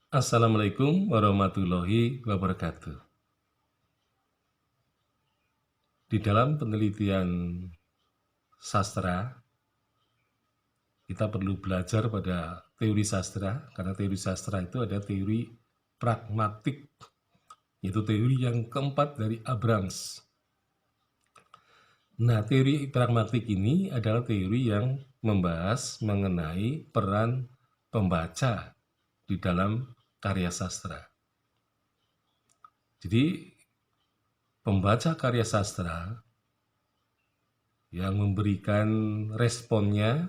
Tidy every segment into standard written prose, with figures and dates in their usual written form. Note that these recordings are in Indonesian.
Assalamualaikum warahmatullahi wabarakatuh. Di dalam penelitian sastra, kita perlu belajar pada teori sastra, karena teori sastra itu ada teori pragmatik, yaitu teori yang keempat dari Abrams. Nah, teori pragmatik ini adalah teori yang membahas mengenai peran pembaca di dalam karya sastra. Jadi, pembaca karya sastra yang memberikan responnya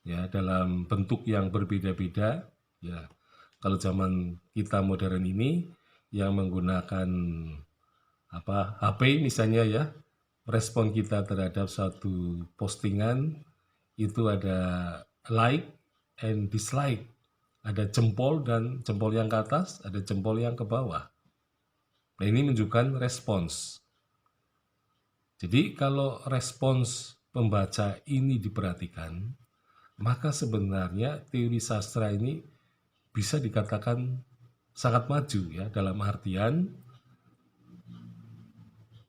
ya dalam bentuk yang berbeda-beda ya. Kalau zaman kita modern ini yang menggunakan HP misalnya ya, respon kita terhadap suatu postingan itu ada like and dislike, ada jempol dan jempol yang ke atas, ada jempol yang ke bawah. Nah, ini menunjukkan respons. Jadi kalau respons pembaca ini diperhatikan, maka sebenarnya teori sastra ini bisa dikatakan sangat maju ya, dalam artian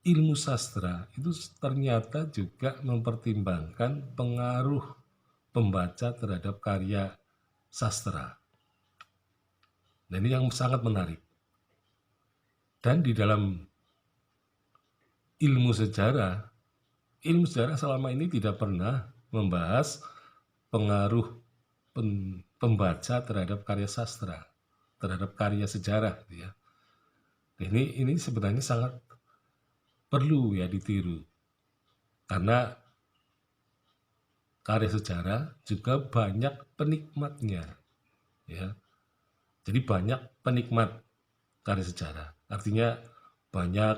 ilmu sastra itu ternyata juga mempertimbangkan pengaruh pembaca terhadap karya sastra. Dan ini yang sangat menarik. Dan di dalam ilmu sejarah selama ini tidak pernah membahas pengaruh pembaca terhadap karya sastra, terhadap karya sejarah ya. Ini sebenarnya sangat perlu ya ditiru, karena karya sejarah juga banyak penikmatnya ya. Jadi banyak penikmat karya sejarah, artinya banyak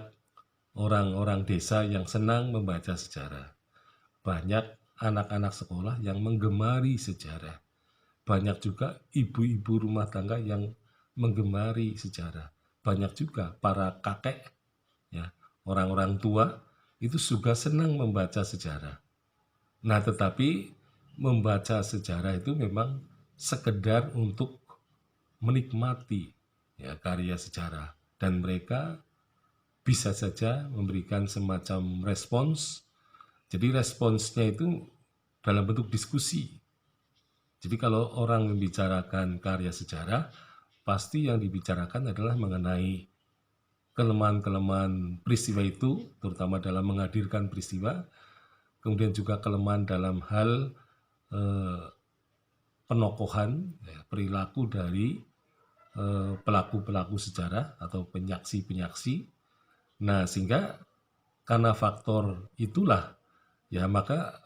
orang-orang desa yang senang membaca sejarah, banyak anak-anak sekolah yang menggemari sejarah, banyak juga ibu-ibu rumah tangga yang menggemari sejarah, banyak juga para kakek ya, orang-orang tua itu juga senang membaca sejarah. Nah, tetapi membaca sejarah itu memang sekedar untuk menikmati ya karya sejarah, dan mereka bisa saja memberikan semacam respons. Jadi responsnya itu dalam bentuk diskusi. Jadi kalau orang membicarakan karya sejarah, pasti yang dibicarakan adalah mengenai kelemahan-kelemahan peristiwa itu, terutama dalam menghadirkan peristiwa, kemudian juga kelemahan dalam hal penokohan perilaku dari pelaku-pelaku sejarah atau penyaksi-penyaksi. Nah, sehingga karena faktor itulah ya, maka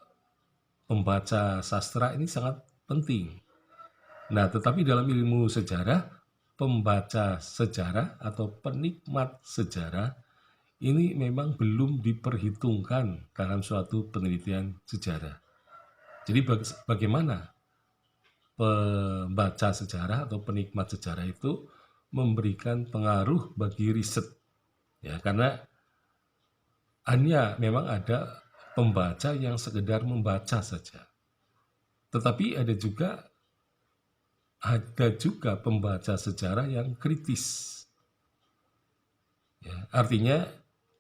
pembaca sastra ini sangat penting. Nah, tetapi dalam ilmu sejarah, pembaca sejarah atau penikmat sejarah ini memang belum diperhitungkan dalam suatu penelitian sejarah. Jadi bagaimana pembaca sejarah atau penikmat sejarah itu memberikan pengaruh bagi riset ya, karena hanya memang ada pembaca yang sekedar membaca saja, tetapi ada juga pembaca sejarah yang kritis ya, artinya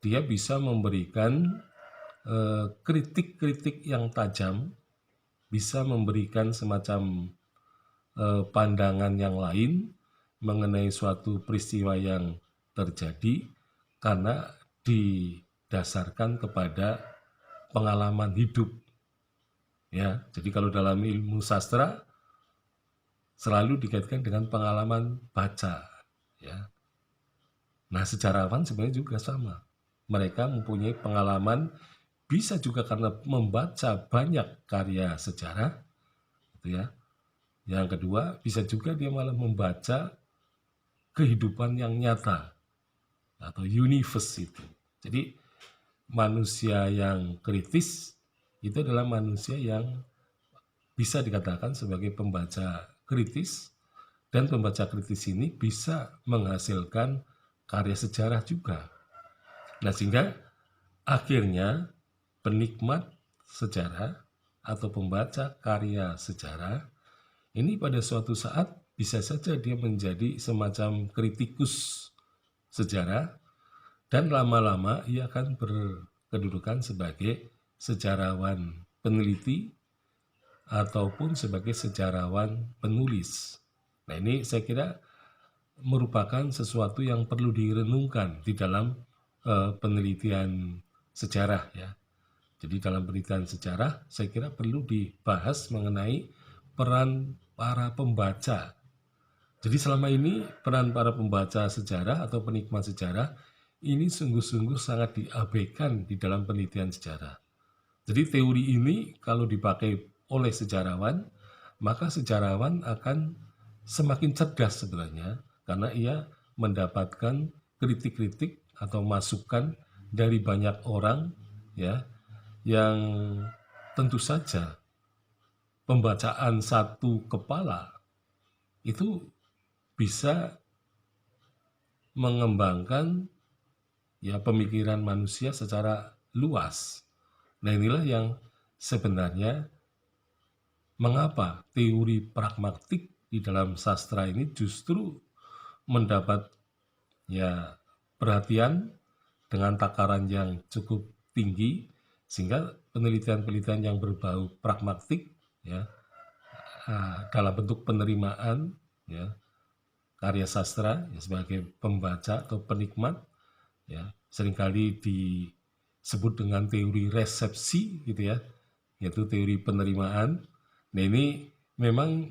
dia bisa memberikan kritik-kritik yang tajam, bisa memberikan semacam pandangan yang lain mengenai suatu peristiwa yang terjadi karena didasarkan kepada pengalaman hidup ya. Jadi kalau dalam ilmu sastra selalu dikaitkan dengan pengalaman baca ya. Nah, sejarawan sebenarnya juga sama. Mereka mempunyai pengalaman, bisa juga karena membaca banyak karya sejarah gitu ya. Yang kedua, bisa juga dia malah membaca kehidupan yang nyata atau universe itu. Jadi manusia yang kritis itu adalah manusia yang bisa dikatakan sebagai pembaca kritis, dan pembaca kritis ini bisa menghasilkan karya sejarah juga. Nah, sehingga akhirnya penikmat sejarah atau pembaca karya sejarah ini pada suatu saat bisa saja dia menjadi semacam kritikus sejarah dan lama-lama ia akan berkedudukan sebagai sejarawan peneliti ataupun sebagai sejarawan penulis. Nah, ini saya kira merupakan sesuatu yang perlu direnungkan di dalam penelitian sejarah ya. Jadi dalam penelitian sejarah saya kira perlu dibahas mengenai peran para pembaca. Jadi selama ini peran para pembaca sejarah atau penikmat sejarah ini sungguh-sungguh sangat diabaikan di dalam penelitian sejarah. Jadi teori ini kalau dipakai oleh sejarawan, maka sejarawan akan semakin cerdas sebenarnya karena ia mendapatkan kritik-kritik atau masukan dari banyak orang ya yang tentu saja pembacaan satu kepala itu bisa mengembangkan ya pemikiran manusia secara luas. Nah, inilah yang sebenarnya mengapa teori pragmatik di dalam sastra ini justru mendapat ya perhatian dengan takaran yang cukup tinggi sehingga penelitian-penelitian yang berbau pragmatik ya dalam bentuk penerimaan ya karya sastra ya, sebagai pembaca atau penikmat ya seringkali disebut dengan teori resepsi gitu ya, yaitu teori penerimaan. Nah, ini memang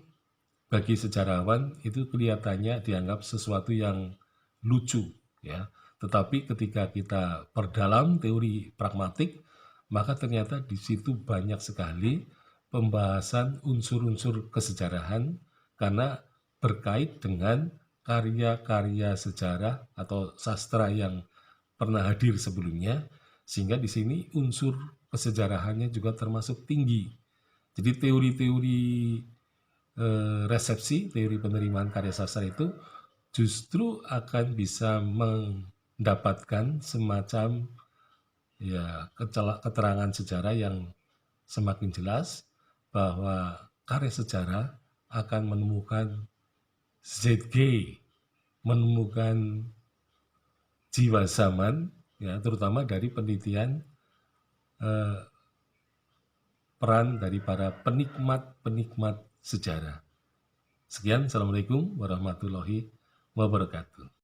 bagi sejarawan itu kelihatannya dianggap sesuatu yang lucu ya. Tetapi ketika kita perdalam teori pragmatik, maka ternyata di situ banyak sekali pembahasan unsur-unsur kesejarahan karena berkait dengan karya-karya sejarah atau sastra yang pernah hadir sebelumnya, sehingga di sini unsur kesejarahannya juga termasuk tinggi. Jadi teori-teori resepsi, teori penerimaan karya sastra itu justru akan bisa mendapatkan semacam ya keterangan sejarah yang semakin jelas bahwa karya sejarah akan menemukan ZG, menemukan jiwa zaman ya terutama dari penelitian peran dari para penikmat-penikmat sejarah. Sekian, Assalamualaikum warahmatullahi wabarakatuh.